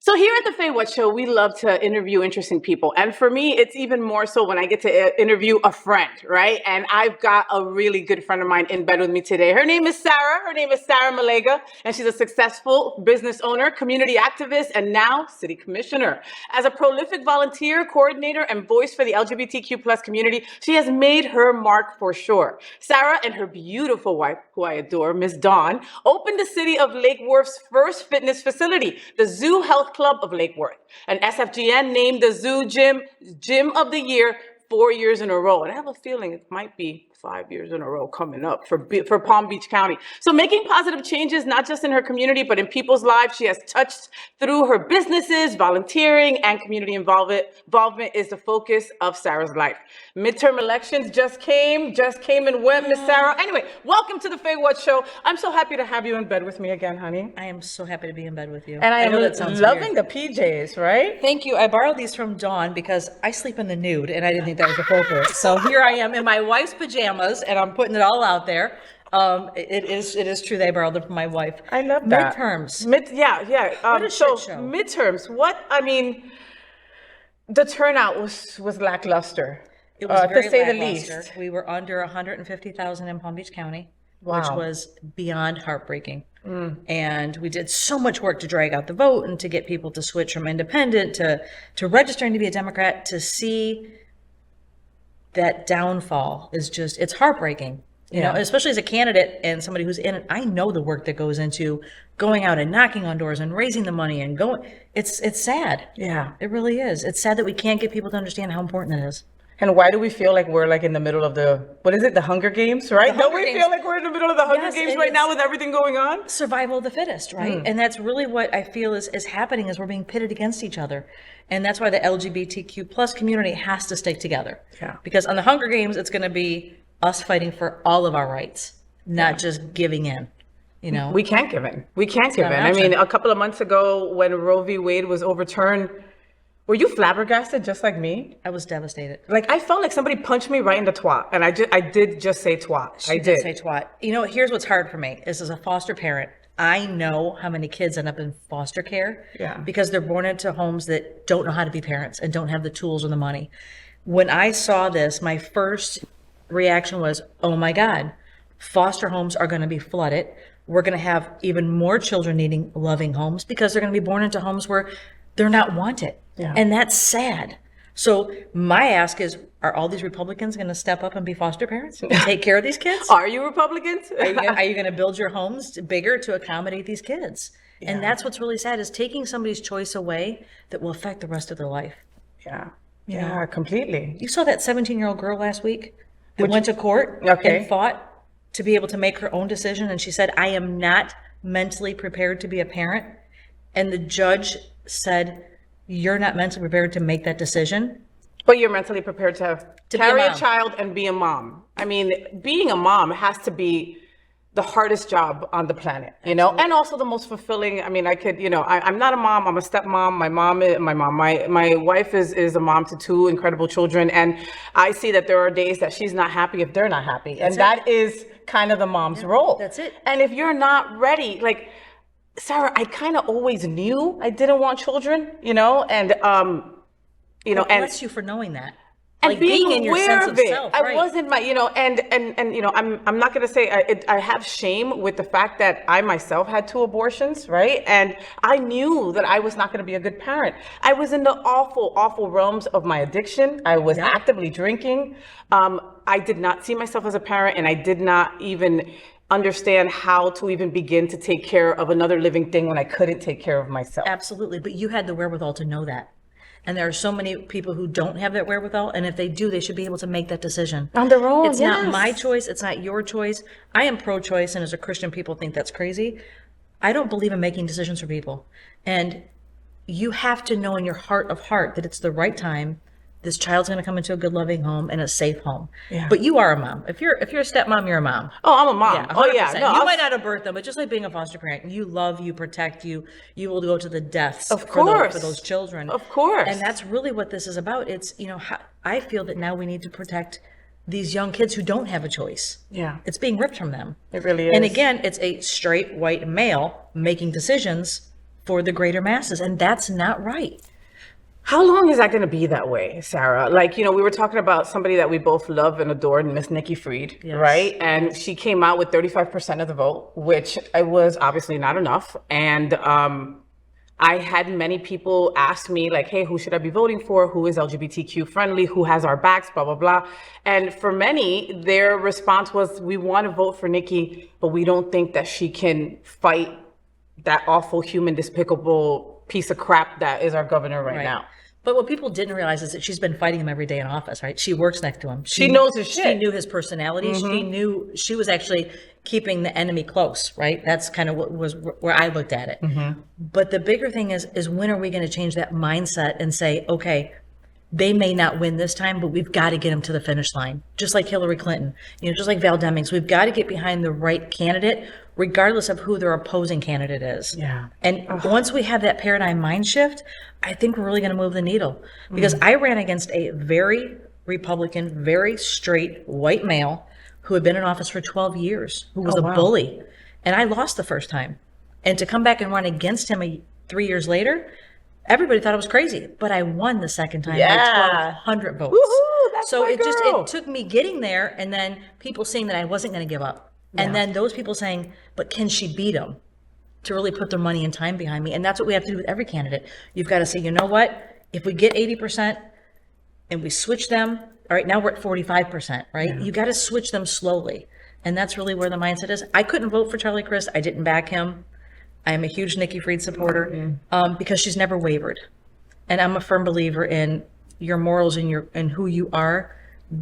So here at the FayWhat Show, we love to interview interesting people. And for me, it's even more so when I get to interview a friend, right? And I've got a really good friend of mine in bed with me today. Her name is Sarah. Her name is Sarah Malega, and she's a successful business owner, community activist, and now city commissioner. As a prolific volunteer, coordinator, and voice for the LGBTQ plus community, she has made her mark for sure. Sarah and her beautiful wife, who I adore, Miss Dawn, opened the city of Lake Worth's first fitness facility, the Zoo Health Club of Lake Worth. And SFGN named the Zoo Gym of the Year 4 years in a row. And I have a feeling it might be 5 years in a row coming up for Palm Beach County. So making positive changes, not just in her community, but in people's lives she has touched through her businesses, volunteering, and community involvement is the focus of Sarah's life. Midterm elections just came and went, Miss Sarah. Anyway, welcome to the FayWhat Show. I'm so happy to have you in bed with me again, honey. I am so happy to be in bed with you. And I am loving weird. the PJs, right? Thank you. I borrowed these from Dawn because I sleep in the nude and I didn't think that was appropriate. So here I am in my wife's pajamas and I'm putting it all out there. It is true that I borrowed them from my wife. I love that. Midterms. What a shit show. Midterms. The turnout was lackluster. It was very to say the lackluster. least. We were under 150,000 in Palm Beach County, Wow. which was beyond heartbreaking. And we did so much work to drag out the vote and to get people to switch from independent to registering to be a Democrat. To see that downfall is it's heartbreaking. You know, especially as a candidate and somebody who's in it, I know the work that goes into going out and knocking on doors and raising the money and going. It's sad. Yeah. It really is. It's sad that we can't get people to understand how important it is. And why do we feel like we're like in the middle of the Hunger Games, right? The Hunger Don't we Games. feel like we're in the middle of the Hunger Yes, Games and right now with everything going on? Survival of the fittest, right? And that's really what I feel is happening is we're being pitted against each other. And that's why the LGBTQ plus community has to stick together. Yeah. Because on the Hunger Games, it's going to be us fighting for all of our rights, not just giving in. You know, We can't give in. We can't give in. not an I mean, option. a couple of months ago when Roe v. Wade was overturned, were you flabbergasted just like me? I was devastated. Like I felt like somebody punched me right in the twat, and I did just say twat. She did say twat. You know, here's what's hard for me is as a foster parent, I know how many kids end up in foster care because they're born into homes that don't know how to be parents and don't have the tools or the money. When I saw this, my first reaction was, oh my God, foster homes are going to be flooded. We're going to have even more children needing loving homes because they're going to be born into homes where they're not wanted. Yeah. And that's sad. So my ask is, are all these Republicans going to step up and be foster parents and take care of these kids? Are you Republicans? Are you going to build your homes bigger to accommodate these kids? And that's what's really sad is taking somebody's choice away that will affect the rest of their life. Yeah, completely. You saw that 17-year-old girl last week that went to court and fought to be able to make her own decision. And she said, I am not mentally prepared to be a parent. And the judge said, you're not mentally prepared to make that decision. But you're mentally prepared to carry be a a mom. child and be a mom. I mean, being a mom has to be the hardest job on the planet, you know, and also the most fulfilling. I mean, I'm not a mom. I'm a stepmom. My wife is a mom to two incredible children. And I see that there are days that she's not happy if they're not happy. And that is kind of the mom's role. That's it. And if you're not ready, like, Sarah, I kind of always knew I didn't want children, you know, and, Bless you for knowing that. And Like being in your aware sense of it. self, I right. wasn't I'm not going to say I have shame with the fact that I myself had 2 abortions, right? And I knew that I was not going to be a good parent. I was in the awful, awful realms of my addiction. I was actively drinking. I did not see myself as a parent, and I did not even understand how to even begin to take care of another living thing when I couldn't take care of myself. Absolutely. But you had the wherewithal to know that. And there are so many people who don't have that wherewithal. And if they do, they should be able to make that decision. On their own, It's not my choice. It's not your choice. I am pro-choice. And as a Christian, people think that's crazy. I don't believe in making decisions for people. And you have to know in your heart of heart that it's the right time. This child's going to come into a good, loving home and a safe home. Yeah. But you are a mom. If you're a stepmom, you're a mom. Oh, I'm a mom. Yeah, 100%. Oh, yeah. No, you might not have birthed them, but just like being a foster parent, you love, you protect, you will go to the deaths for those children. Of course. And that's really what this is about. It's, I feel that now we need to protect these young kids who don't have a choice. Yeah. It's being ripped from them. It really is. And again, it's a straight white male making decisions for the greater masses. And that's not right. How long is that going to be that way, Sarah? Like, we were talking about somebody that we both love and adore, Miss Nikki Fried, right? And she came out with 35% of the vote, which was obviously not enough. And I had many people ask me, like, hey, who should I be voting for? Who is LGBTQ friendly? Who has our backs? Blah, blah, blah. And for many, their response was, we want to vote for Nikki, but we don't think that she can fight that awful, human, despicable piece of crap that is our governor right now. But what people didn't realize is that she's been fighting him every day in office, right? She works next to him. She knows his shit. She knew his personality. She knew she was actually keeping the enemy close, right? That's kind of what was where I looked at it. But the bigger thing is when are we going to change that mindset and say, okay, they may not win this time, but we've got to get them to the finish line. Just like Hillary Clinton, just like Val Demings, we've got to get behind the right candidate, regardless of who their opposing candidate is. And once we have that paradigm mind shift, I think we're really going to move the needle. Because I ran against a very Republican, very straight white male who had been in office for 12 years, who was a bully. And I lost the first time. And to come back and run against him 3 years later, everybody thought it was crazy, but I won the second time by 1,200 votes. So it took me getting there, and then people saying that I wasn't going to give up, and then those people saying, "But can she beat him?" To really put their money and time behind me, and that's what we have to do with every candidate. You've got to say, you know what? If we get 80% and we switch them, all right, now we're at 45%, right? You got to switch them slowly, and that's really where the mindset is. I couldn't vote for Charlie Crist. I didn't back him. I am a huge Nikki Fried supporter because she's never wavered. And I'm a firm believer in your morals and who you are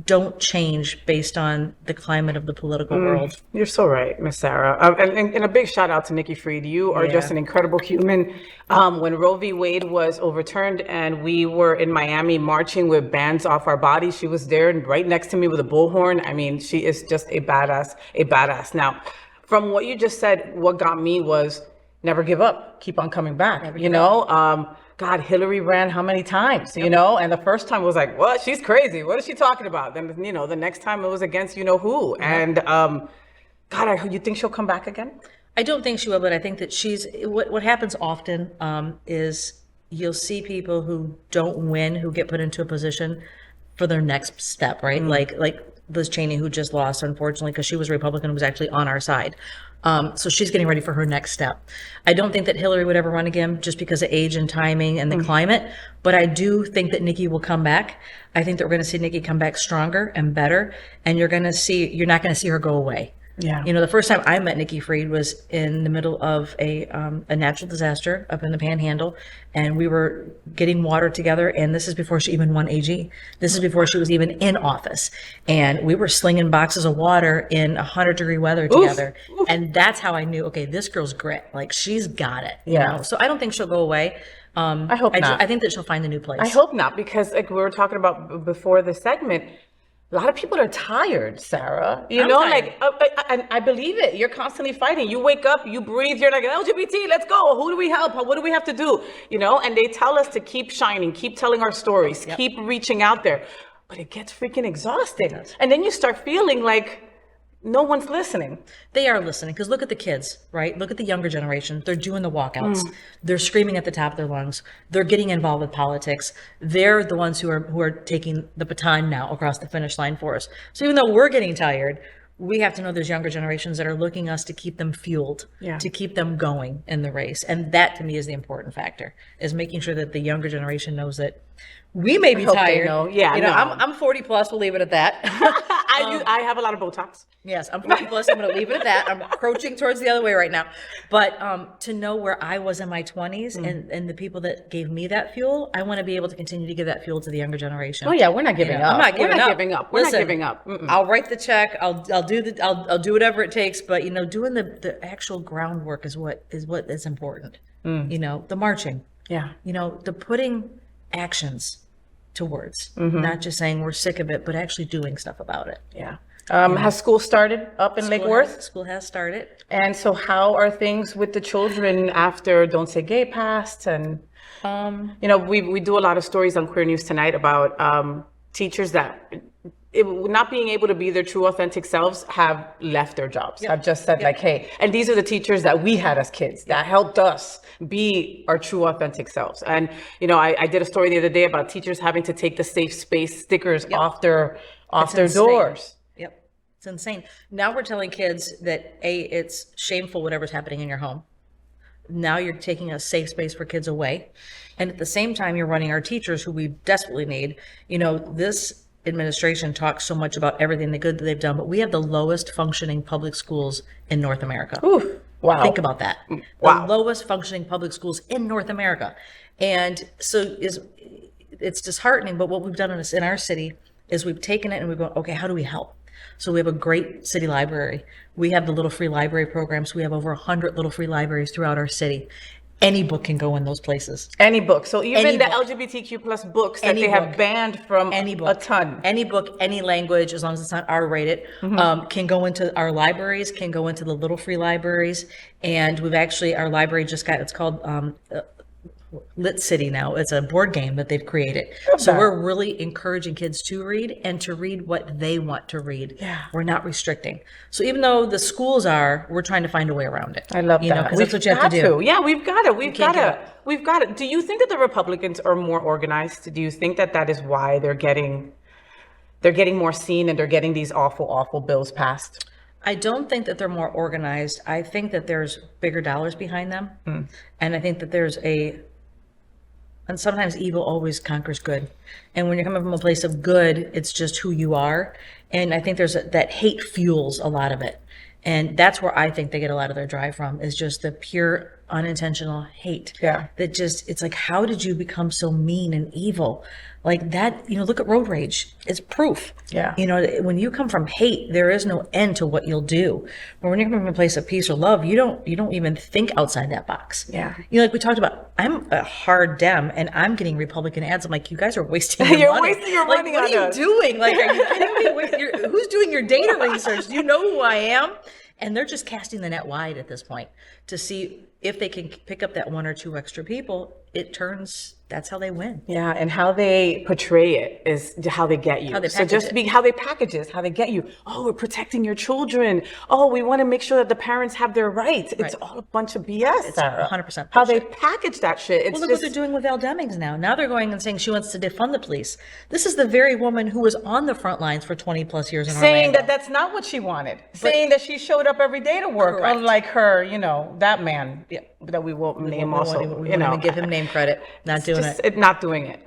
don't change based on the climate of the political world. You're so right, Miss Sarah. And a big shout out to Nikki Fried. You are just an incredible human. When Roe v. Wade was overturned and we were in Miami marching with bands off our bodies, she was there and right next to me with a bullhorn. I mean, she is just a badass. Now, from what you just said, what got me was never give up, keep on coming back, God, Hillary ran how many times, and the first time was like, what? She's crazy. What is she talking about? Then, the next time it was against who. And God, you think she'll come back again? I don't think she will, but I think that what happens often is you'll see people who don't win, who get put into a position for their next step, right? Like Liz Cheney, who just lost, unfortunately, because she was a Republican, was actually on our side. So she's getting ready for her next step. I don't think that Hillary would ever run again just because of age and timing and the climate, but I do think that Nikki will come back. I think that we're going to see Nikki come back stronger and better, and you're not going to see her go away. Yeah. The first time I met Nikki Fried was in the middle of a natural disaster up in the Panhandle, and we were getting water together. And this is before she even won AG. This is before she was even in office, and we were slinging boxes of water in 100-degree weather together. Oof. And that's how I knew, okay, this girl's grit. Like, she's got it. So I don't think she'll go away. I hope not. I think that she'll find a new place. I hope not, because like we were talking about before the segment, a lot of people are tired, Sarah. Tired. And I believe it. You're constantly fighting. You wake up, you breathe, you're like, LGBT, let's go. Who do we help? What do we have to do? And they tell us to keep shining, keep telling our stories, keep reaching out there. But it gets freaking exhausting. And then you start feeling like no one's listening. They are listening, because look at the kids, right? Look at the younger generation. They're doing the walkouts. They're screaming at the top of their lungs. They're getting involved with politics. They're the ones who are taking the baton now across the finish line for us. So even though we're getting tired, we have to know there's younger generations that are looking us to keep them fueled, to keep them going in the race. And that, to me, is the important factor, is making sure that the younger generation knows that we may be tired. I'm 40 plus. We'll leave it at that. I have a lot of Botox. Yes, I'm 40 plus. I'm going to leave it at that. I'm approaching towards the other way right now. But to know where I was in my 20s and the people that gave me that fuel, I want to be able to continue to give that fuel to the younger generation. Oh yeah, we're not giving up. I'm not giving up. We're not giving up. I'll write the check. I'll do whatever it takes. But doing the actual groundwork is what is important. The marching. Yeah. The putting actions to words, not just saying we're sick of it, but actually doing stuff about it. Yeah. Has school started up in Lake Worth? School has started. And so how are things with the children after Don't Say Gay passed? And, we do a lot of stories on Queer News Tonight about teachers that not being able to be their true authentic selves have left their jobs. Have just said like, hey, and these are the teachers that we had as kids that helped us be our true authentic selves. And, you know, I did a story the other day about teachers having to take the safe space stickers off their doors. Yep. It's insane. Now we're telling kids that it's shameful whatever's happening in your home. Now you're taking a safe space for kids away. And at the same time, you're running our teachers who we desperately need. You know, this administration talks so much about everything the good that they've done, but we have the lowest functioning public schools in North America. Ooh, wow. Think about that. Wow. The lowest functioning public schools in North America. And so it's disheartening, but what we've done in our city is we've taken it and we've gone, okay, how do we help? So we have a great city library. We have the Little Free Library programs. We have over 100 Little Free Libraries throughout our city. Any book can go in those places. Any book. So even the LGBTQ plus books that they have banned from a ton. Any book, any language, as long as it's not R-rated, can go into our libraries, can go into the Little Free Libraries. And we've actually, our library just got, it's called Lit City now. It's a board game that they've created. So we're really encouraging kids to read and to read what they want to read. Yeah. We're not restricting. So even though the schools we're trying to find a way around it. I love that. Because that's what you have to do. Yeah, we've got it. Do you think that the Republicans are more organized? Do you think that is why they're getting more seen and they're getting these awful, awful bills passed? I don't think that they're more organized. I think that there's bigger dollars behind them. And I think that and sometimes evil always conquers good. And when you're coming from a place of good, it's just who you are. And I think that hate fuels a lot of it. And that's where I think they get a lot of their drive from, is just the pure unintentional hate. Yeah. That just, it's like, how did you become so mean and evil? Like that, look at road rage. It's proof. Yeah. When you come from hate, there is no end to what you'll do. But when you're coming from a place of peace or love, you don't even think outside that box. Yeah. Like we talked about, I'm a hard Dem and I'm getting Republican ads. I'm like, you guys are wasting your money. Wasting your money on us. What are you doing? Like, are you kidding me? Who's doing your data research? Do you know who I am? And they're just casting the net wide at this point to see if they can pick up that one or two extra people. That's how they win. Yeah, and how they portray it is how they get you. How they how they package it, how they get you. Oh, we're protecting your children. Oh, we want to make sure that the parents have their rights. It's all a bunch of BS. It's 100%. How they package that shit. Look what they're doing with Val Demings now. Now they're going and saying she wants to defund the police. This is the very woman who was on the front lines for 20 plus years in saying Orlando. that that's not what she wanted. Saying that she showed up every day to work, correct. unlike her, that man that we won't name also. We won't even give him name credit. Not doing it. Not doing it.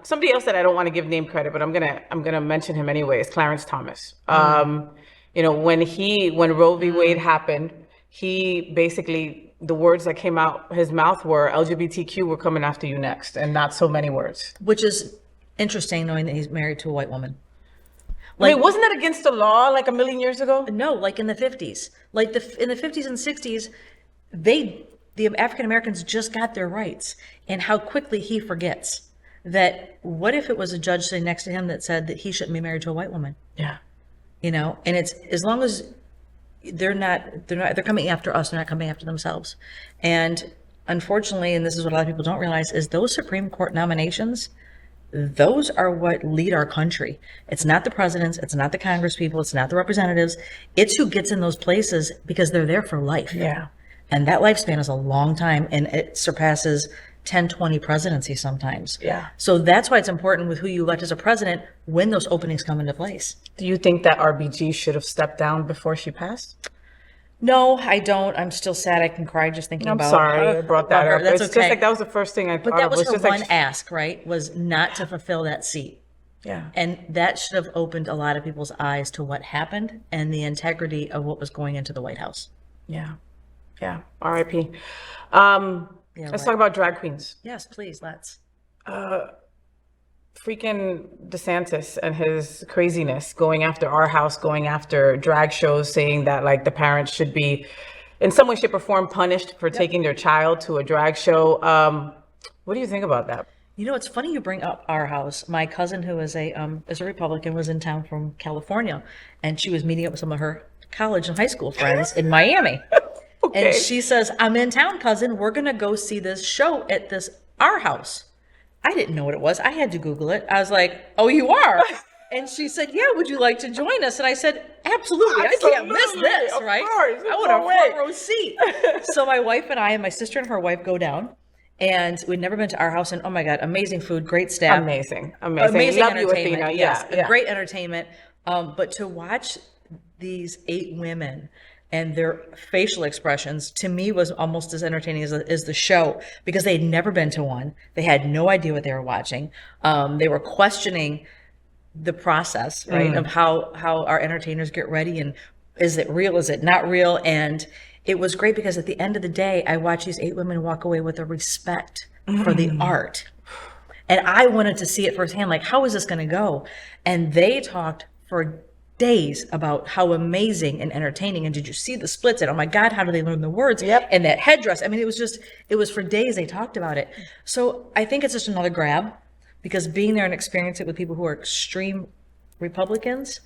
Somebody else that I don't want to give name credit, but I'm gonna mention him anyway, is Clarence Thomas. When Roe v. Wade happened, he basically, the words that came out his mouth were, LGBTQ, we're coming after you next, and not so many words. Which is interesting, knowing that he's married to a white woman. Wait, wasn't that against the law like a million years ago? No, like in the 50s. Like in the 50s and 60s, the African Americans just got their rights. And how quickly he forgets that, what if it was a judge sitting next to him that said that he shouldn't be married to a white woman? Yeah. And it's, as long as they're coming after us, they're not coming after themselves. And unfortunately, and this is what a lot of people don't realize, is those Supreme Court nominations, those are what lead our country. It's not the presidents, it's not the Congress people, it's not the representatives. It's who gets in those places because they're there for life. Yeah. And that lifespan is a long time, and it surpasses 10, 20 presidencies sometimes. Yeah. So that's why it's important with who you elect as a president when those openings come into place. Do you think that RBG should have stepped down before she passed? No, I don't. I'm still sad. I can cry just thinking about. I'm sorry I brought that up. That's it's okay. Just like that was the first thing I thought. But that was of. her Just one like, ask, right? Was not to fulfill that seat. Yeah. And that should have opened a lot of people's eyes to what happened and the integrity of what was going into the White House. Yeah. Yeah. R.I.P. Let's talk about drag queens. Yes, please. Let's. Freaking DeSantis and his craziness going after our house, going after drag shows, saying that like the parents should be in some way, shape or form punished for taking their child to a drag show. What do you think about that? It's funny you bring up our house. My cousin, who is a Republican, was in town from California, and she was meeting up with some of her college and high school friends in Miami. Okay. And she says, I'm in town, cousin. We're going to go see this show at our house. I didn't know what it was. I had to Google it. I was like, oh, you are? And she said, yeah, would you like to join us? And I said, absolutely. I can't miss this, of right? course, I want a front row seat. So my wife and I and my sister and her wife go down. And we'd never been to our house. And oh my God, amazing food, great staff. Amazing. Love you, Athena. Yes, Yeah. great entertainment. But to watch these 8 women and their facial expressions, to me, was almost as entertaining as the show, because they had never been to one. They had no idea what they were watching. They were questioning the process, right, of how our entertainers get ready, and is it real, is it not real? And it was great because at the end of the day, I watched these 8 women walk away with a respect for the art. And I wanted to see it firsthand, like, how is this going to go? And they talked for days about how amazing and entertaining, and did you see the splits, and oh my God, how do they learn the words? And that headdress. I mean, it was for days they talked about it. So I think it's just another grab, because being there and experiencing it with people who are extreme Republicans,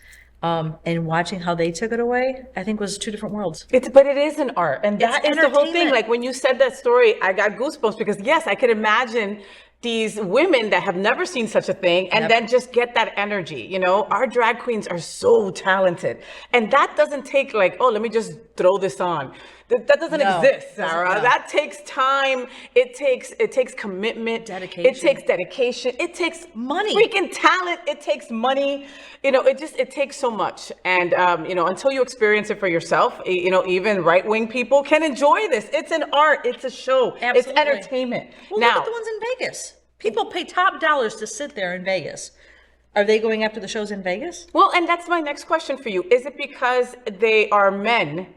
and watching how they took it away, I think was 2 different worlds. But it is an art, and that is the whole thing. entertainment. Like when you said that story, I got goosebumps, because yes, I could imagine these women that have never seen such a thing, and then just get that energy. You know, our drag queens are so talented, and that doesn't take like, oh, let me just throw this on. That doesn't exist, Sarah. No. That takes time. It takes commitment. Dedication. It takes dedication. It takes money. Freaking talent. It takes money. You know, it takes so much. And you know, until you experience it for yourself, you know, even right-wing people can enjoy this. It's an art. It's a show. Absolutely. It's entertainment. Well, Now, look at the ones in Vegas. People pay top dollars to sit there in Vegas. Are they going after the shows in Vegas? well, and that's my next question for you. Is it because they are men?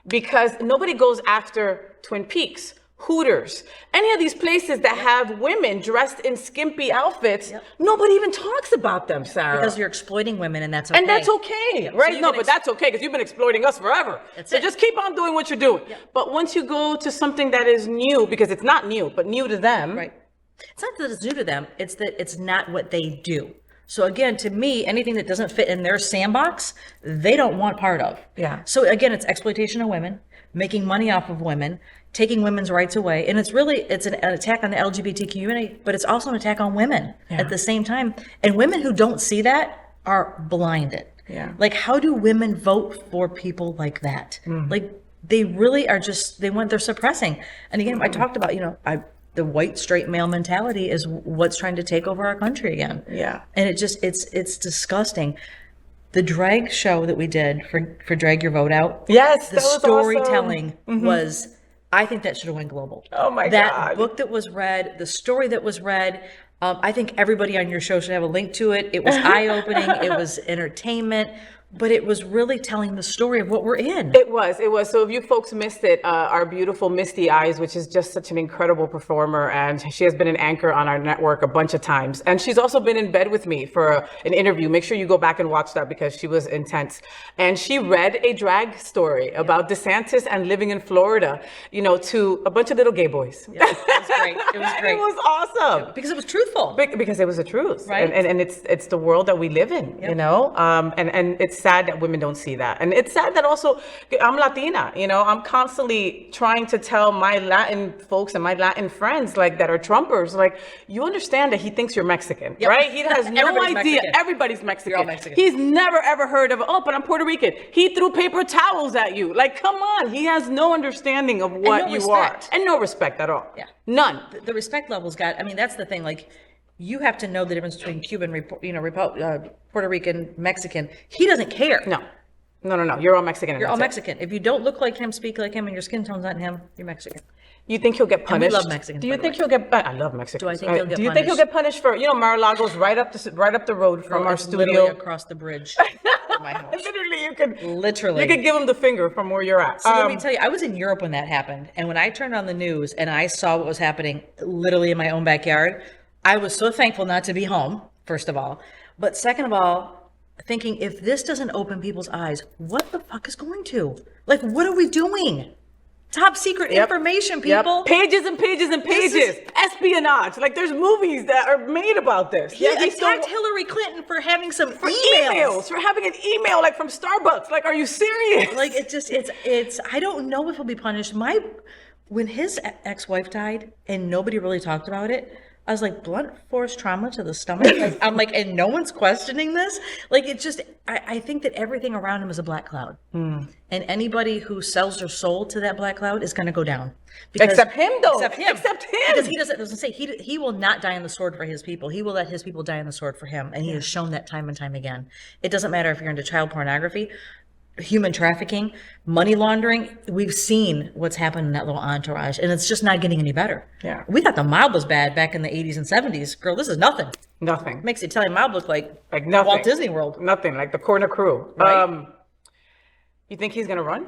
Because nobody goes after Twin Peaks, Hooters, any of these places that have women dressed in skimpy outfits. Nobody even talks about them, Sarah. Because you're exploiting women, and that's okay. And that's okay, right? you No, can but that's okay, because you've been exploiting us forever. So it. just keep on doing what you're doing. But once you go to something that is new, because it's not new, but new to them. Right. It's not that it's new to them. It's that it's not what they do. So again, to me, anything that doesn't fit in their sandbox, they don't want part of. Yeah. So again, it's exploitation of women, making money off of women, taking women's rights away. And it's an attack on the LGBT community, but it's also an attack on women at the same time. And women who don't see that are blinded. Yeah. Like, how do women vote for people like that? Like, they really are they're suppressing. And again, I talked about, the white straight male mentality is what's trying to take over our country again. Yeah. And it's disgusting. The drag show that we did for Drag Your Vote Out. Yes, the that was storytelling awesome. was, I think that should have went global. Oh my that God. That book that was read, the story that was read, I think everybody on your show should have a link to it. It was eye-opening. It was entertainment. But it was really telling the story of what we're in. It was. So if you folks missed it, our beautiful Misty Eyes, which is just such an incredible performer, and she has been an anchor on our network a bunch of times. And she's also been in bed with me for an interview. Make sure you go back and watch that, because she was intense. And she read a drag story about DeSantis and living in Florida, to a bunch of little gay boys. Yeah, it was great. It was great. It was awesome. Because it was truthful. Because it was the truth. Right. And it's the world that we live in, and it's sad that women don't see that. And it's sad that also, I'm Latina, I'm constantly trying to tell my Latin folks and my Latin friends, like, that are Trumpers, like, you understand that he thinks you're Mexican, right? He has no Everybody's idea. Mexican. Everybody's Mexican. You're all Mexican. He's never ever heard of, but I'm Puerto Rican. He threw paper towels at you. Like, come on. He has no understanding of what you respect. are. And no respect at all. Yeah. None. The respect levels that's the thing. Like, you have to know the difference between Cuban, Puerto Rican, Mexican. He doesn't care. No. You're all Mexican. You're all Mexican. If you don't look like him, speak like him, and your skin tone's not him, you're Mexican. You think he'll get punished? And we love Mexicans. Do you think he'll get? I love Mexicans. Do I think he'll get Do you think he'll get punished for? Mar-a-Lago's right up the road from our It's studio. literally across the bridge from my house. Literally, you could give him the finger from where you're at. So let me tell you, I was in Europe when that happened, and when I turned on the news and I saw what was happening, literally in my own backyard, I was so thankful not to be home. First of all, but second of all, thinking, if this doesn't open people's eyes, what the fuck is going to? Like, what are we doing? Top secret information, people. Pages and pages and pages. Espionage. Like, there's movies that are made about this. He attacked Hillary Clinton for having some emails. For having an email, like, from Starbucks. Like, are you serious? Like, it's I don't know if he'll be punished. When his ex-wife died and nobody really talked about it, I was like, blunt force trauma to the stomach. Like, I'm like, and no one's questioning this. Like, it's just, I think that everything around him is a black cloud. And anybody who sells their soul to that black cloud is going to go down. Except him, though. Except him. Because he doesn't say, he will not die on the sword for his people. He will let his people die on the sword for him. And he has shown that time and time again. It doesn't matter if you're into child pornography, human trafficking, money laundering. We've seen what's happened in that little entourage, and it's just not getting any better. Yeah. We thought the mob was bad back in the 80s and 70s. Girl, this is nothing. Nothing. Makes the Italian mob look like nothing. Walt Disney World. Nothing, like the corner crew. Right? You think he's going to run?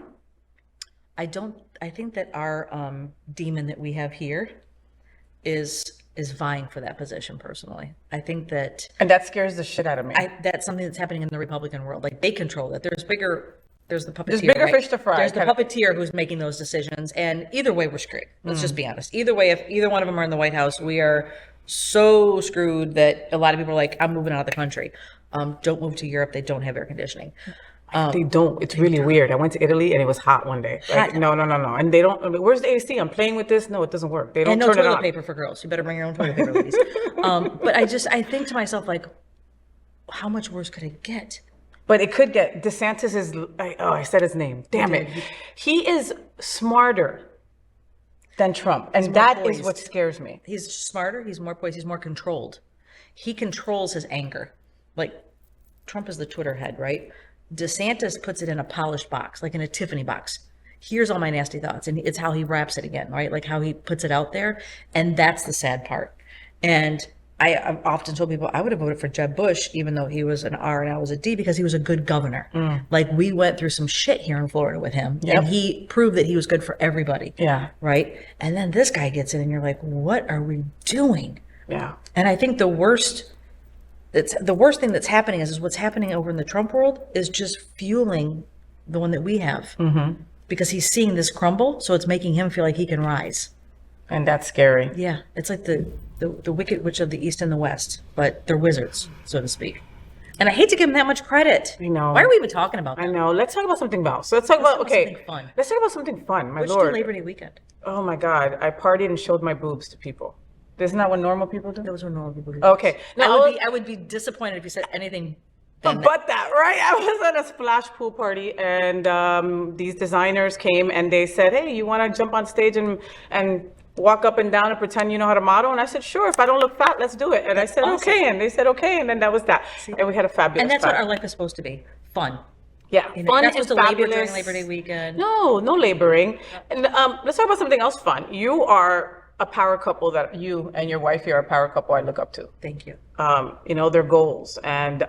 I think that our demon that we have here is vying for that position personally. I think that... And that scares the shit out of me. That's something that's happening in the Republican world. Like, they control it. There's the puppeteer. There's bigger fish to fry. There's the puppeteer who's making those decisions. And either way, we're screwed. Let's just be honest. Either way, if either one of them are in the White House, we are so screwed that a lot of people are like, I'm moving out of the country. Don't move to Europe. They don't have air conditioning. They don't. It's really weird. I went to Italy and it was hot one day. Like, no. And they don't. Where's the AC? I'm playing with this. No, it doesn't work. They don't turn it on. And no toilet paper for girls. You better bring your own toilet paper, ladies. But I think to myself, like, how much worse could it get? But it could get. DeSantis is. I said his name. Damn it. He is smarter than Trump, and that is what scares me. He's smarter. He's more poised. He's more controlled. He controls his anger. Like, Trump is the Twitter head, right? DeSantis puts it in a polished box, like in a Tiffany box. Here's all my nasty thoughts. And it's how he wraps it again, right? Like how he puts it out there. And that's the sad part. And I've often told people I would have voted for Jeb Bush, even though he was an R and I was a D, because he was a good governor. Like, we went through some shit here in Florida with him. Yep. And he proved that he was good for everybody. Yeah. Right? And then this guy gets in and you're like, what are we doing? Yeah. And I think the worst thing that's happening is what's happening over in the Trump world is just fueling the one that we have. Because he's seeing this crumble, so it's making him feel like he can rise. And that's scary. Yeah, it's like the Wicked Witch of the East and the West, but they're wizards, so to speak. And I hate to give them that much credit. I know. Why are we even talking about that? I know. Let's talk about something else. Let's talk about something fun. Let's talk about something fun, my lord. Let's do Labor Day weekend. Oh my God, I partied and showed my boobs to people. Isn't that what normal people do? Those are normal people do. Okay. No, I would be disappointed if you said anything. But that, right? I was at a splash pool party, and these designers came and they said, "Hey, you want to jump on stage and walk up and down and pretend you know how to model?" And I said, "Sure. If I don't look fat, let's do it." And I said, awesome. "Okay." And they said, "Okay." And then that was that. And we had a fabulous. And that's what our life is supposed to be: fun. Yeah, fun and fabulous. Labor during Labor Day weekend. No laboring. And let's talk about something else fun. You are a power couple that you and your wife here are a power couple I look up to. Thank you. Their goals. And,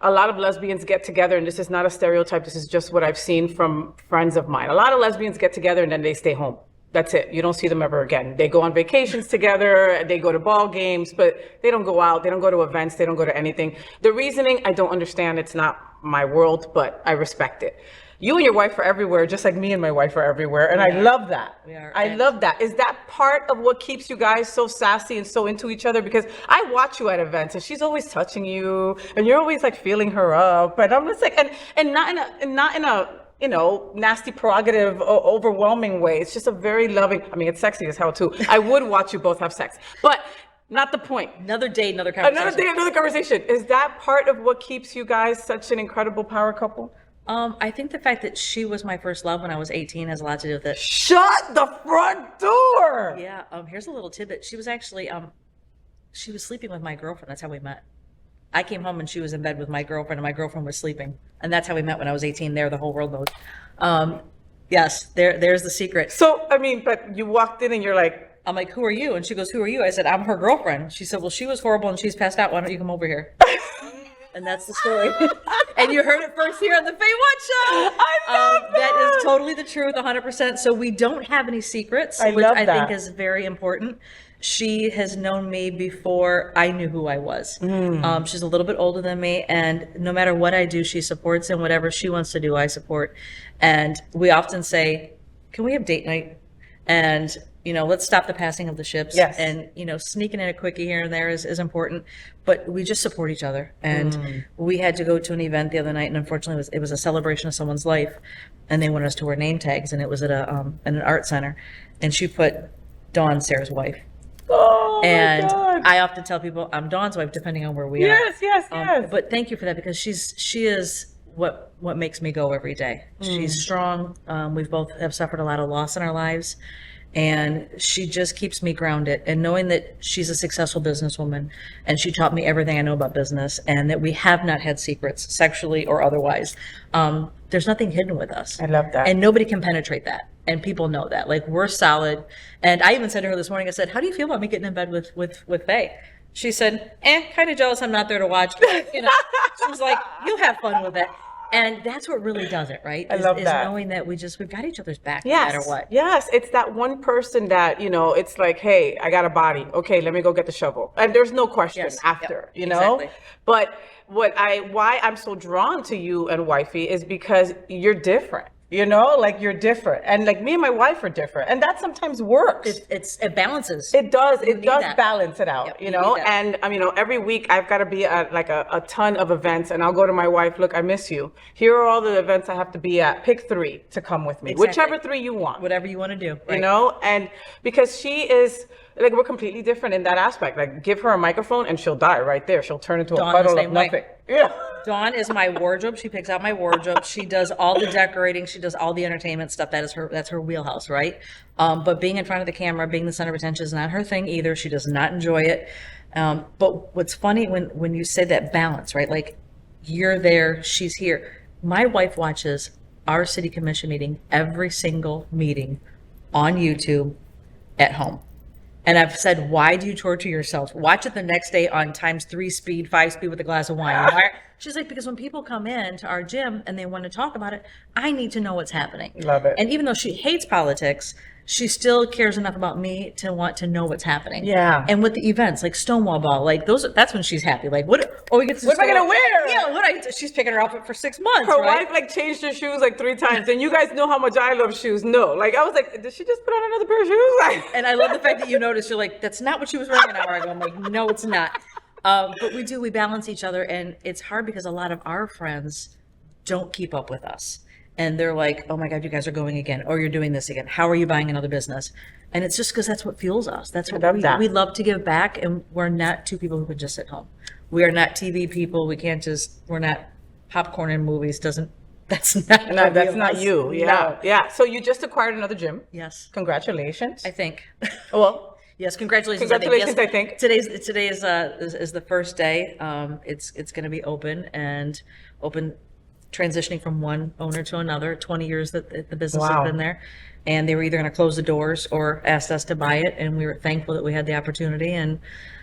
a lot of lesbians get together, and this is not a stereotype. This is just what I've seen from friends of mine. A lot of lesbians get together and then they stay home. That's it. You don't see them ever again. They go on vacations together, they go to ball games, but they don't go out. They don't go to events. They don't go to anything. The reasoning, I don't understand. It's not my world, but I respect it. You and your wife are everywhere, just like me and my wife are everywhere. And I love that. I love that. Is that part of what keeps you guys so sassy and so into each other? Because I watch you at events and she's always touching you and you're always like feeling her up. And I'm just like, and not in a nasty, prerogative, overwhelming way. It's just a very loving, it's sexy as hell too. I would watch you both have sex, but not the point. Another day, another conversation. Is that part of what keeps you guys such an incredible power couple? I think the fact that she was my first love when I was 18 has a lot to do with it. Shut the front door! Yeah, here's a little tidbit. She was actually, she was sleeping with my girlfriend. That's how we met. I came home and she was in bed with my girlfriend and my girlfriend was sleeping. And that's how we met when I was 18. There, the whole world knows. Yes, there's the secret. So, but you walked in and you're like... I'm like, who are you? And she goes, who are you? I said, I'm her girlfriend. She said, well, she was horrible and she's passed out. Why don't you come over here? And that's the story. And you heard it first here on the FayWhat Show. I love that. That is totally the truth, 100%. So we don't have any secrets, which I think is very important. She has known me before I knew who I was. She's a little bit older than me, and no matter what I do, she supports, and whatever she wants to do, I support. And we often say, can we have date night? And let's stop the passing of the ships. Yes. And, sneaking in a quickie here and there is important, but we just support each other. And we had to go to an event the other night, and unfortunately it was a celebration of someone's life, and they wanted us to wear name tags, and it was at an art center, and she put Dawn, Sarah's wife. And my God. I often tell people I'm Dawn's wife, depending on where we are. Yes. But thank you for that, because she is what makes me go every day. She's strong. We both have suffered a lot of loss in our lives, and she just keeps me grounded. And knowing that she's a successful businesswoman, and she taught me everything I know about business, and that we have not had secrets, sexually or otherwise. There's nothing hidden with us. I love that. And nobody can penetrate that. And people know that. Like, we're solid. And I even said to her this morning, I said, how do you feel about me getting in bed with Faye? She said, kind of jealous I'm not there to watch. You know, she was like, you'll have fun with it. And that's what really does it, right? I love that. Knowing that we've got each other's back no matter what. Yes, it's that one person that, you know, it's like, hey, I got a body. Okay, let me go get the shovel. And there's no question after, you know? Exactly. But why I'm so drawn to you and wifey is because you're different. You know, like, you're different, and like me and my wife are different, and that sometimes works. It balances. It does. It does that. balance it out. Yep, you know, and you know, every week I've got to be at like a ton of events, and I'll go to my wife. Look, I miss you. Here are all the events I have to be at. Pick 3 to come with me, whichever 3 you want. Whatever you want to do. Right. You know, and because she is. Like, we're completely different in that aspect. Like, give her a microphone and she'll die right there. She'll turn into Dawn a puddle of nothing. Yeah. Dawn is my wardrobe. She picks out my wardrobe. She does all the decorating. She does all the entertainment stuff. That's her wheelhouse, right? But being in front of the camera, being the center of attention is not her thing either. She does not enjoy it. But what's funny when you say that balance, right? Like, you're there, she's here. My wife watches our city commission meeting, every single meeting, on YouTube at home. And I've said, why do you torture yourself? Watch it the next day on ×3 speed, 5 speed with a glass of wine. She's like, because when people come in to our gym and they want to talk about it, I need to know what's happening. Love it. And even though she hates politics, she still cares enough about me to want to know what's happening. Yeah. And with the events like Stonewall Ball, like that's when she's happy. Like, what am I gonna wear? Yeah, she's picking her outfit for 6 months. Her right? wife like changed her shoes like 3 times, and you guys know how much I love shoes. No, like, I was like, did she just put on another pair of shoes? Like, and I love the fact that you noticed. You're like, that's not what she was wearing an hour ago. I'm like, no, it's not. But we balance each other, and it's hard because a lot of our friends don't keep up with us. And they're like, oh my God, you guys are going again, or you're doing this again. How are you buying another business? And it's just because that's what fuels us. That's what we love to give back. And we're not 2 people who can just sit home. We are not TV people. We're not popcorn in movies. That's not you. Yeah. No. Yeah. So you just acquired another gym. Yes. Congratulations. I think. Well, yes, congratulations. Congratulations, I think. Today is the first day. It's going to be open transitioning from one owner to another. 20 years that the business has been there, and they were either going to close the doors or asked us to buy it, and we were thankful that we had the opportunity. And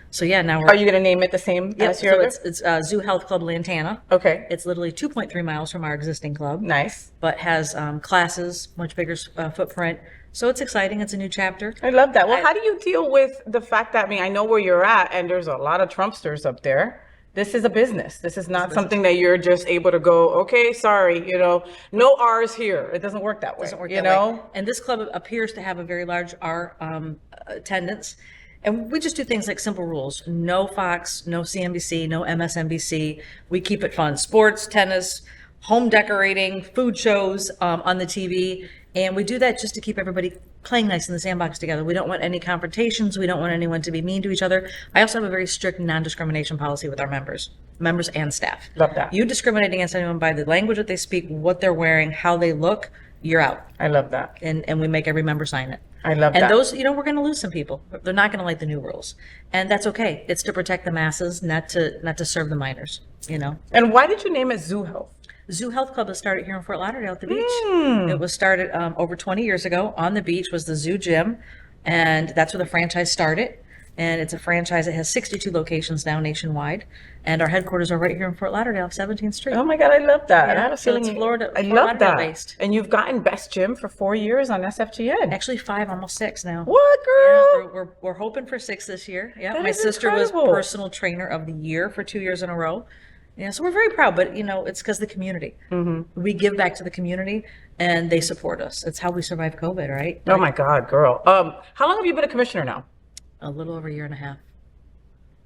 so now are you going to name it the same as your other? It's Zoo Health Club Lantana. Okay. It's literally 2.3 miles from our existing club. Nice. But has classes, much bigger footprint. So it's exciting. It's a new chapter. I love that. Well, how do you deal with the fact that, I know where you're at, and there's a lot of Trumpsters up there. This is a business. This is not something that you're just able to go, okay, sorry, no R's here. It doesn't work that way. Way. And this club appears to have a very large R attendance. And we just do things like simple rules. No Fox, no CNBC, no MSNBC. We keep it fun. Sports, tennis, home decorating, food shows on the TV. And we do that just to keep everybody playing nice in the sandbox together. We don't want any confrontations. We don't want anyone to be mean to each other. I also have a very strict non-discrimination policy with our members and staff. Love that. You discriminate against anyone by the language that they speak, what they're wearing, how they look, you're out. I love that. And we make every member sign it. I love that. And those, we're going to lose some people. They're not going to like the new rules. And that's okay. It's to protect the masses, not to serve the minors, And why did you name it Zoo Health? Zoo Health Club was started here in Fort Lauderdale at the beach. It was started over 20 years ago. On the beach was the Zoo Gym, and that's where the franchise started. And it's a franchise that has 62 locations now nationwide. And our headquarters are right here in Fort Lauderdale, 17th Street. Oh my God, I love that. Yeah, I have a feeling Florida. I love that. Based. And you've gotten Best Gym for 4 years on SFGN. Actually 5, almost 6 now. What, girl? Yeah, we're hoping for 6 this year. Yeah, that my sister incredible. was personal trainer of the year for 2 years in a row. Yeah, so we're very proud, but it's because the community. Mm-hmm. We give back to the community, and they support us. It's how we survived COVID, right? Oh my God, girl. How long have you been a commissioner now? A little over a year and a half.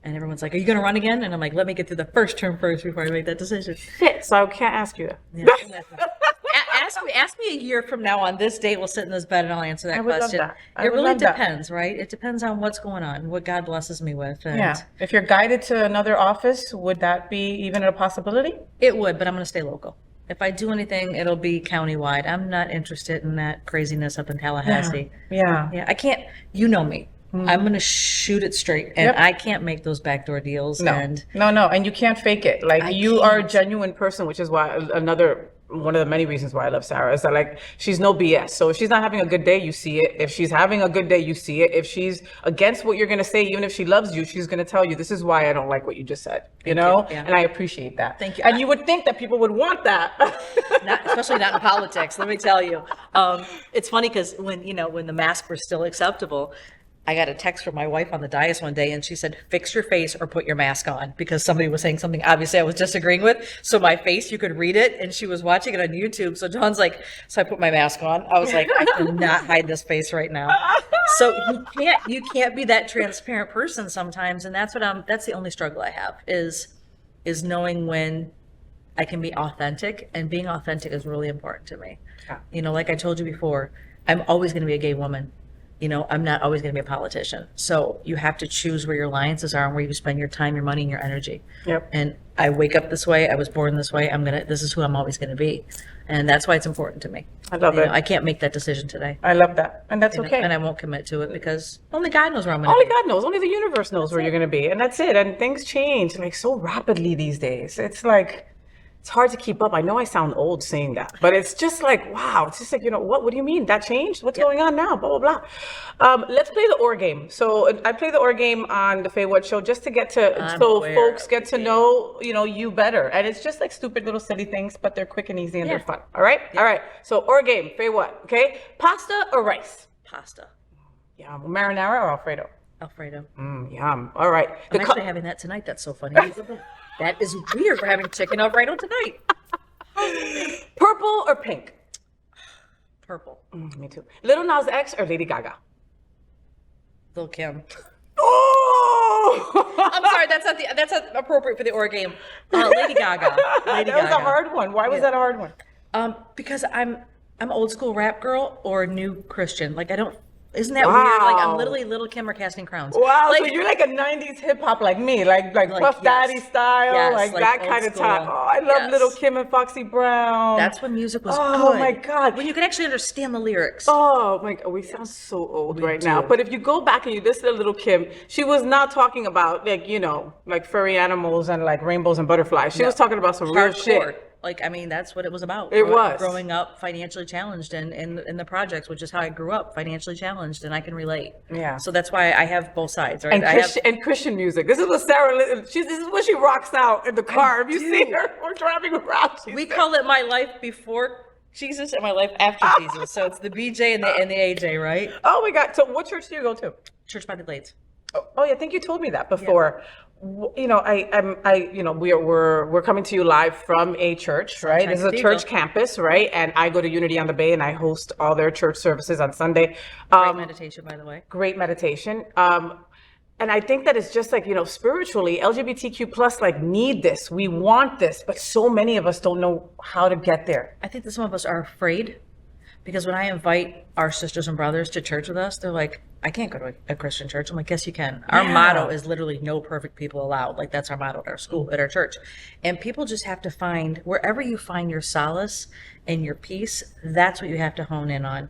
And everyone's like, "Are you going to run again?" And I'm like, "Let me get through the first term first before I make that decision." Shit, so I can't ask you that. Yeah. Ask me a year from now on this date. We'll sit in this bed and I'll answer that I would love question. that. It really depends, right? It depends on what's going on, what God blesses me with. And If you're guided to another office, would that be even a possibility? it would, but I'm going to stay local. If I do anything, it'll be countywide. I'm not interested in that craziness up in Tallahassee. Yeah. I can't, you know me. I'm going to shoot it straight, and I can't make those backdoor deals. No. And No, and you can't fake it. Like you are a genuine person, which is why one of the many reasons why I love Sarah is that like she's no BS. So if she's not having a good day, you see it. If she's having a good day, you see it. If she's against what you're gonna say, even if she loves you, she's gonna tell you, this is why I don't like what you just said. You know? Yeah. And I appreciate that. Thank you. And you would think that people would want that. especially not in politics. Let me tell you, it's funny because when the masks were still acceptable, I got a text from my wife on the dais one day, and she said, "Fix your face or put your mask on," because somebody was saying something obviously I was disagreeing with. So my face, you could read it, and she was watching it on YouTube. So John's like, so I put my mask on. I was like, I cannot hide this face right now. So you can't be that transparent person sometimes, and that's the only struggle I have is knowing when I can be authentic, and being authentic is really important to me. Yeah. Like I told you before, I'm always going to be a gay woman. I'm not always going to be a politician. So you have to choose where your alliances are and where you spend your time, your money, and your energy. Yep. And I wake up this way. I was born this way. This is who I'm always going to be. And that's why it's important to me. I love it. I can't make that decision today. I love that. And that's okay. And I won't commit to it because only God knows where I'm going to Only be. God knows. Only the universe knows where you're going to be. And that's it. And things change like so rapidly these days. It's like, it's hard to keep up. I know I sound old saying that, but it's just like, wow. It's just like, what do you mean? That changed? What's going on now? Blah, blah, blah. Let's play the OR game. So I play the OR game on the FayWhat show just to folks get to know, you better. And it's just like stupid little silly things, but they're quick and easy and they're fun. All right? Yeah. All right. So OR game, FayWhat, okay? Pasta or rice? Pasta. Yeah. Marinara or Alfredo? Alfredo. Yum. All right. I'm actually having that tonight. That's so funny. That is weird. We're having chicken Alfredo tonight. Purple or pink? Purple. Me too. Little Nas X or Lady Gaga? Lil' Kim. Oh! I'm sorry. That's not appropriate for the OR game. Lady Gaga. That was a hard one. Why was that a hard one? Because I'm old school rap girl or new Christian. Like I don't. Isn't that Wow. weird? Like I'm literally Little Kim or Casting Crowns. Wow, so you're like a 90s hip hop like me, like Puff Daddy style, like that kind of time. Oh, I love Little Kim and Foxy Brown. That's when music was Oh good. my God. When you could actually understand the lyrics. Oh my God, we sound so old right now. But if you go back and you listen to Little Kim, she was not talking about like furry animals and like rainbows and butterflies. She was talking about some real shit. That's what it was about. It was. Growing up financially challenged and in the projects, which is how I grew up, financially challenged, and I can relate. Yeah. So that's why I have both sides, right? And Christian music. This is what Sarah, this is what she rocks out in the car. If you see her, we're driving around. We call it my life before Jesus and my life after Jesus. So it's the BJ and the AJ, right? Oh my God. So what church do you go to? Church by the Glades. Oh yeah, I think you told me that before. Yeah. We're coming to you live from a church, right? This is a church campus, right? And I go to Unity on the Bay and I host all their church services on Sunday. Great meditation, by the way. Great meditation. And I think that it's just like, spiritually, LGBTQ plus need this. We want this, but so many of us don't know how to get there. I think that some of us are afraid because when I invite our sisters and brothers to church with us, they're like, I can't go to a Christian church. I'm like, yes, you can. Our motto is literally no perfect people allowed. Like that's our motto at our school, at our church. And people just have to find, wherever you find your solace and your peace, that's what you have to hone in on.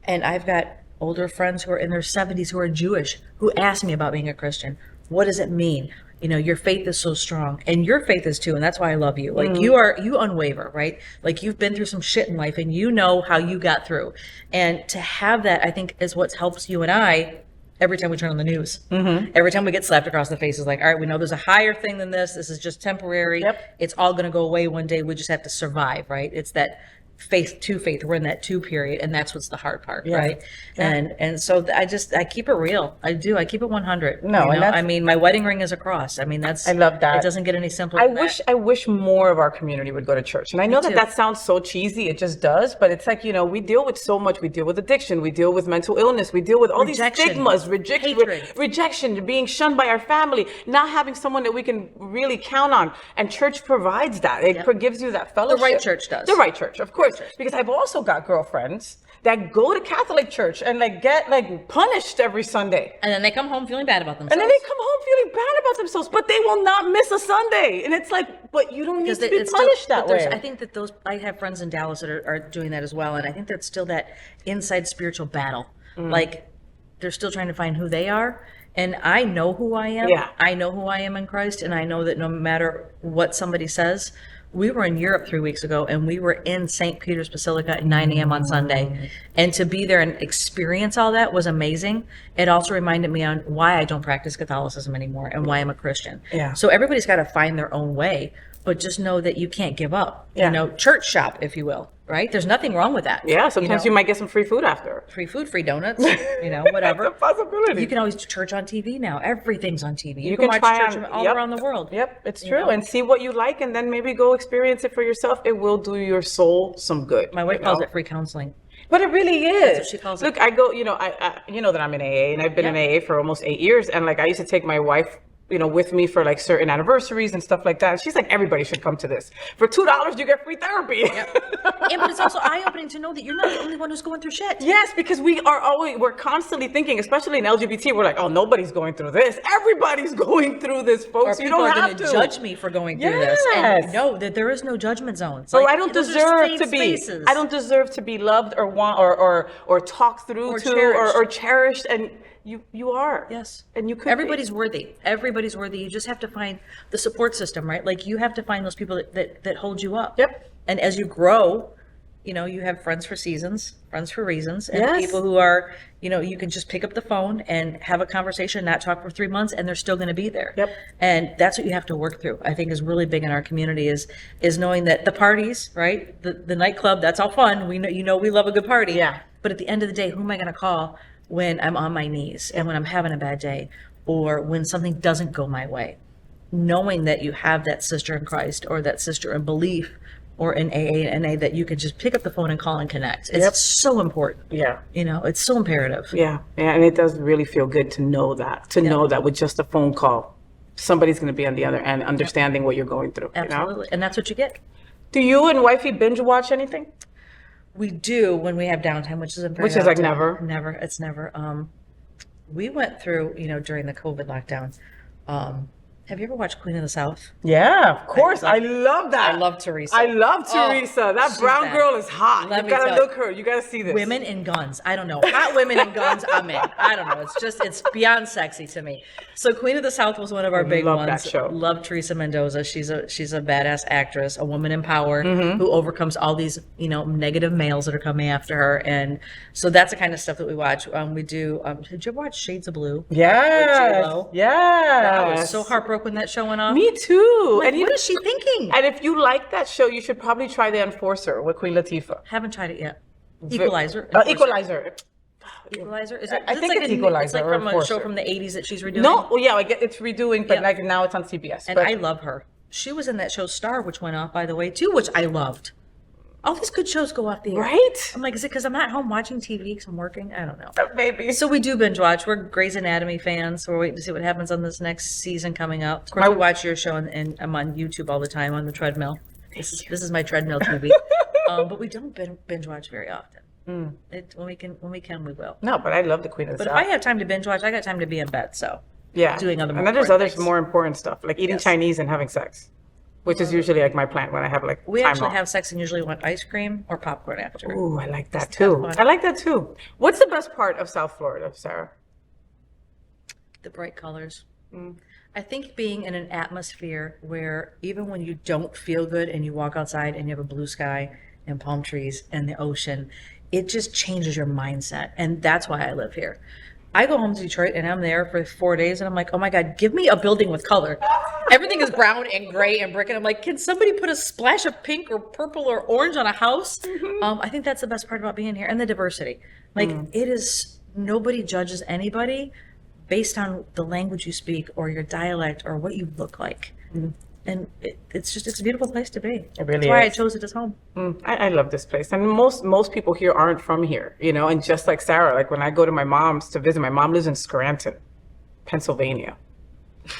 And I've got older friends who are in their 70s who are Jewish who ask me about being a Christian. What does it mean? Your faith is so strong, and your faith is too, and that's why I love you. Like you unwaver, right? Like you've been through some shit in life and you know how you got through. And to have that, I think, is what helps you and I every time we turn on the news. Every time we get slapped across the face, it's like, all right, we know there's a higher thing than this. This is just temporary. Yep. It's all going to go away one day. We just have to survive, right? It's that faith to faith. We're in that two period, and that's what's the hard part, right? Yeah. And so I keep it real. I do. I keep it 100. No, I mean, my wedding ring is a cross. I mean, I love that. It doesn't get any simpler. I wish more of our community would go to church, and I know that sounds so cheesy. It just does, but it's like we deal with so much. We deal with addiction. We deal with mental illness. We deal with all these stigmas, rejection, being shunned by our family, not having someone that we can really count on. And church provides that. It gives you that fellowship. The right church does. The right church, of course. course, because I've also got girlfriends that go to Catholic church and like get like punished every Sunday. And then they come home feeling bad about themselves. And then they come home feeling bad about themselves, but they will not miss a Sunday. And it's like, but you don't need to be punished that way. I think that I have friends in Dallas that are doing that as well. And I think that's still that inside spiritual battle. Like they're still trying to find who they are. And I know who I am. Yeah. I know who I am in Christ. And I know that no matter what somebody says, we were in Europe 3 weeks ago, and we were in St. Peter's Basilica at 9 a.m. on Sunday. And to be there and experience all that was amazing. It also reminded me on why I don't practice Catholicism anymore and why I'm a Christian. Yeah. So everybody's got to find their own way, but just know that you can't give up. Yeah. You know, church shop, if you will, right? There's nothing wrong with that. Yeah, sometimes you might get some free food after. Free food, free donuts, you know, whatever. That's a possibility. You can always do church on TV now. Everything's on TV. You can watch try church on- all yep. around the world. Yep, it's You true. know? And see what you like, and then maybe go experience it for yourself. It will do your soul some good. My wife calls it free counseling. But it really is. what she calls it. Look, I go, you know, I you know that I'm in AA, and I've been in AA for almost 8 years. And like, I used to take my wife, you know, with me for like certain anniversaries and stuff like that. And she's like, everybody should come to this. For $2, you get free therapy. Yeah, but it's also eye-opening to know that you're not the only one who's going through shit. Yes, because we're constantly thinking, especially in LGBT, we're like, oh, nobody's going through this. Everybody's going through this, folks. Or You people don't are have going to to judge me for going through this. Yes. And know that there is no judgment zone. So Like, I don't those are deserve safe to be. spaces. I don't deserve to be loved or want or talked through Or to cherished. or cherished. And you are. Yes. And you could. Everybody's worthy. Everybody's worthy. You just have to find the support system, right? Like you have to find those people that hold you up. Yep. And as you grow, you know, you have friends for seasons, friends for reasons, and Yes. people who are, you know, you can just pick up the phone and have a conversation, not talk for 3 months, and they're still going to be there. Yep. And that's what you have to work through. I think is really big in our community is knowing that the parties, right, the nightclub, that's all fun. We know, you know, we love a good party. Yeah. But at the end of the day, who am I going to call when I'm on my knees and when I'm having a bad day or when something doesn't go my way? Knowing that you have that sister in Christ or that sister in belief or in AA and NA that you can just pick up the phone and call and connect. It's so important. Yeah. You know, it's so imperative. Yeah. And it does really feel good to know that. To know that with just a phone call, somebody's going to be on the other end, understanding what you're going through. Absolutely. You know? And that's what you get. Do you and wifey binge watch anything? We do when we have downtime, which is Which is like never. Never. It's never. We went through, you know, during the COVID lockdown. Have you ever watched Queen of the South? Yeah, of course. I love that. I love Teresa. I love Teresa. That she's brown bad. girl is hot. Let You me gotta tell you. look her. You gotta see this. Women and guns. I don't know. Hot women and guns, I'm in. I don't know. It's beyond sexy to me. So Queen of the South was one of our big love ones. that show. Love Teresa Mendoza. She's a badass actress, a woman in power Mm-hmm. who overcomes all these, you know, negative males that are coming after her. And so that's the kind of stuff that we watch. We do. Did you ever watch Shades of Blue? Yes. J-Lo? Yes. I was so heartbroken when that show went off. Me too. Like, and what is she thinking? And if you like that show, you should probably try The Enforcer with Queen Latifah. Haven't tried it yet. Equalizer. Equalizer. Equalizer. Is I it? think it's It's Equalizer like or from a Enforcer. show from the '80s that she's redoing. No, well, yeah, it's redoing, but Yeah. like now it's on CBS. And but I love her. She was in that show Star, which went off, by the way, too, which I loved. All these good shows go off the air. right? I'm like, is it because I'm not home watching TV because I'm working? I don't know. Maybe. So we do binge watch. We're Grey's Anatomy fans. So we're waiting to see what happens on this next season coming up. Of course, we watch your show, and I'm on YouTube all the time on the treadmill. This is my treadmill TV. But we don't binge watch very often. When we can, we will. No, but I love the Queen of the But if South. I have time to binge watch, I got time to be in bed. So Yeah. doing other more and then there's important other things. more important stuff, like eating Yes. Chinese and having sex, which is usually like my plan when I have like we time actually off. have sex and usually want ice cream or popcorn after. Ooh, I like that It's too. fun. I like that too. What's the best part of South Florida, Sarah? The bright colors. I think being in an atmosphere where even when you don't feel good and you walk outside and you have a blue sky and palm trees and the ocean, it just changes your mindset. And that's why I live here. I go home to Detroit and I'm there for 4 days and I'm like, oh my God, give me a building with color. Everything is brown and gray and brick. And I'm like, can somebody put a splash of pink or purple or orange on a house? I think that's the best part about being here, and the diversity. Like it is, nobody judges anybody based on the language you speak or your dialect or what you look like. And it's a beautiful place to be. It really That's why I is. chose it as home. I love this place, and most people here aren't from here, you know. And just like Sarah, like when I go to my mom's to visit, my mom lives in Scranton, Pennsylvania.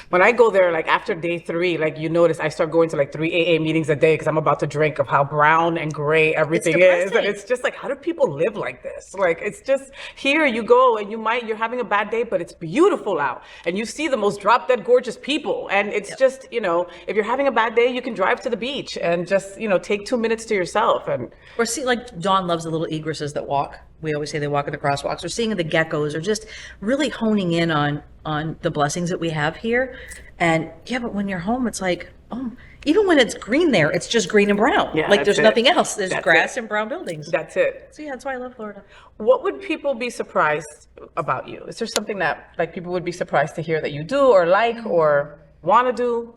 When I go there, like after day 3, like you notice I start going to like 3 AA meetings a day because I'm about to drink of how brown and gray everything is. And it's just like, how do people live like this? Like, it's just here you go and you're having a bad day, but it's beautiful out. And you see the most drop dead gorgeous people. And it's just, if you're having a bad day, you can drive to the beach and just, take 2 minutes to yourself. And or see, like Dawn loves the little egresses that walk. We always say they walk in the crosswalks, or seeing the geckos, or just really honing in on the blessings that we have here. And but when you're home, it's like, even when it's green there, it's just green and brown. Yeah, like there's nothing else. There's grass it. and brown buildings. That's it. So that's why I love Florida. What would people be surprised about you? Is there something that like people would be surprised to hear that you do or like or want to do?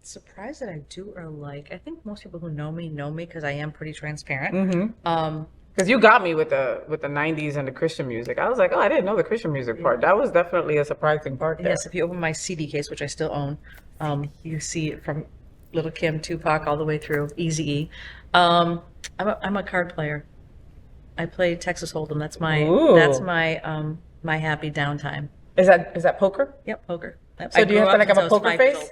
Surprised that I do or like. I think most people who know me because I am pretty transparent. Mm-hmm. Because you got me with the 90s and the Christian music. I was like, I didn't know the Christian music part. That was definitely a surprising part there. Yes, if you open my CD case, which I still own, you see it from Little Kim, Tupac, all the way through Eazy-E. I'm a card player. I play Texas Hold'em. That's my my happy downtime. Is that poker? Yep, poker. So do you have to like have a poker face?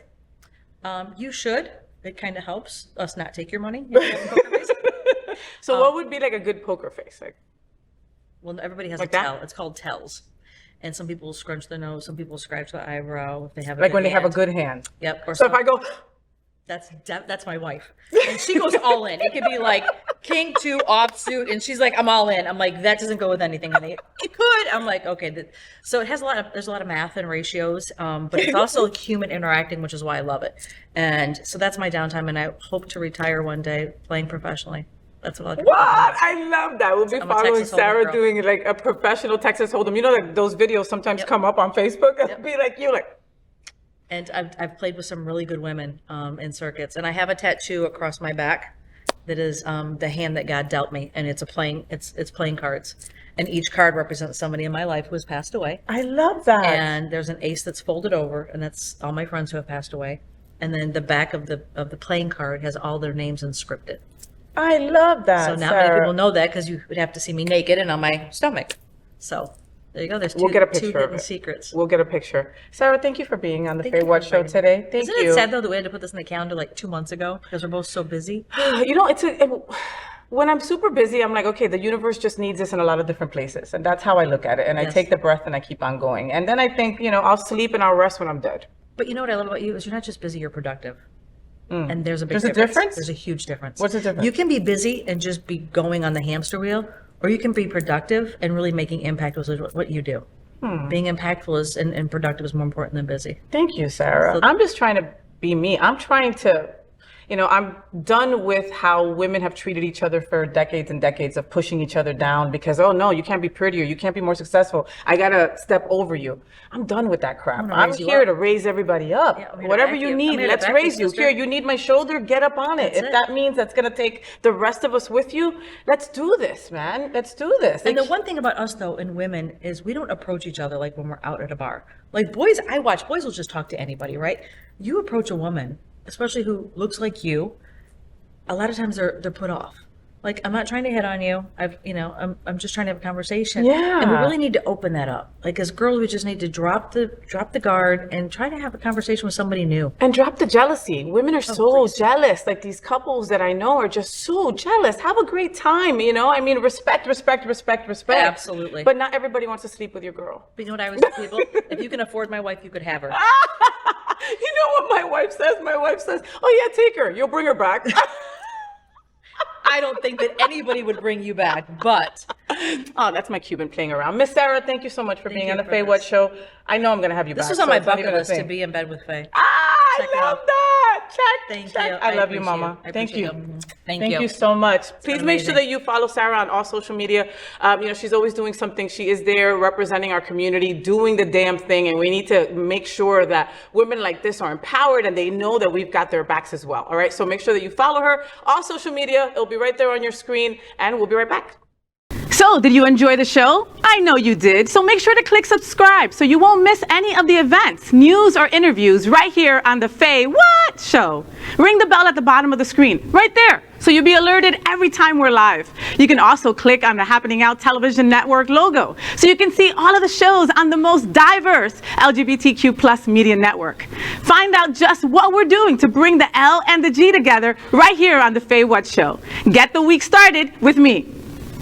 You should. It kind of helps us not take your money. You have a poker face. So what would be like a good poker face? Like, well, everybody has like a tell. that? It's called tells. And some people scrunch their nose. Some people scratch the eyebrow if they have like when they have a good hand. Yep. Or so if I go, that's my wife, and she goes all in. It could be like king 2 offsuit, and she's like, I'm all in. I'm like, that doesn't go with anything, honey. It could. I'm like, okay. So it has there's a lot of math and ratios, but it's also human interacting, which is why I love it. And so that's my downtime, and I hope to retire one day playing professionally. That's what I'll do. What? I love that. We'll be following Sarah doing like a professional Texas Hold'em. You know, like those videos sometimes come up on Facebook. It'll be like you, like. And I've played with some really good women in circuits, and I have a tattoo across my back that is the hand that God dealt me, and it's playing cards, and each card represents somebody in my life who has passed away. I love that. And there's an ace that's folded over, and that's all my friends who have passed away. And then the back of the playing card has all their names inscripted. I love that. So not many people know that because you would have to see me naked and on my stomach. So there you go. There's we'll get a picture two of hidden it. secrets. We'll get a picture. Sarah, thank you for being on the FayWhat show today. Thank you. Isn't it sad though that we had to put this in the calendar like 2 months ago because we're both so busy? When I'm super busy, I'm like, okay, the universe just needs this in a lot of different places. And that's how I look at it. And I take the breath and I keep on going. And then I think, I'll sleep and I'll rest when I'm dead. But you know what I love about you is you're not just busy, you're productive. And there's a big difference. There's a huge difference. What's the difference? You can be busy and just be going on the hamster wheel, or you can be productive and really making impact with what you do. Being impactful and productive is more important than busy. Thank you, Sarah. I'm just trying to be me. I'm trying to, I'm done with how women have treated each other for decades and decades of pushing each other down because, oh no, you can't be prettier, you can't be more successful. I gotta step over you. I'm done with that crap. I'm here to raise everybody up. Yeah, whatever you need, let's raise you. Here, you need my shoulder, get up on it. If that means that's gonna take the rest of us with you, let's do this, man. Let's do this. And the one thing about us though, and women, is we don't approach each other like when we're out at a bar. Like boys, boys will just talk to anybody, right? You approach a woman, especially who looks like you, a lot of times they're put off. Like, I'm not trying to hit on you. I'm just trying to have a conversation. Yeah. And we really need to open that up. Like as girls, we just need to drop the guard and try to have a conversation with somebody new. And drop the jealousy. Women are so jealous. Like these couples that I know are just so jealous. Have a great time, respect. Absolutely. But not everybody wants to sleep with your girl. But you know what I always tell people? If you can afford my wife, you could have her. You know what my wife says? My wife says, oh yeah, take her. You'll bring her back. I don't think that anybody would bring you back, but. Oh, that's my Cuban playing around. Miss Sarah, thank you so much for being on the FayWhat show. I know I'm going to have you back. This was on my bucket list to be in bed with Faye. I love that. Check. Thank you. I love you, Mama. Thank you. Thank you. You so much. Please make sure that you follow Sarah on all social media. She's always doing something. She is there representing our community, doing the damn thing. And we need to make sure that women like this are empowered and they know that we've got their backs as well. All right. So make sure that you follow her all social media. It'll be right there on your screen and we'll be right back. So, did you enjoy the show? I know you did. So make sure to click subscribe so you won't miss any of the events, news, or interviews right here on the FayWhat show. Ring the bell at the bottom of the screen, right there, so you'll be alerted every time we're live. You can also click on the Happening Out Television Network logo, so you can see all of the shows on the most diverse LGBTQ+ media network. Find out just what we're doing to bring the L and the G together right here on the FayWhat Show. Get the week started with me.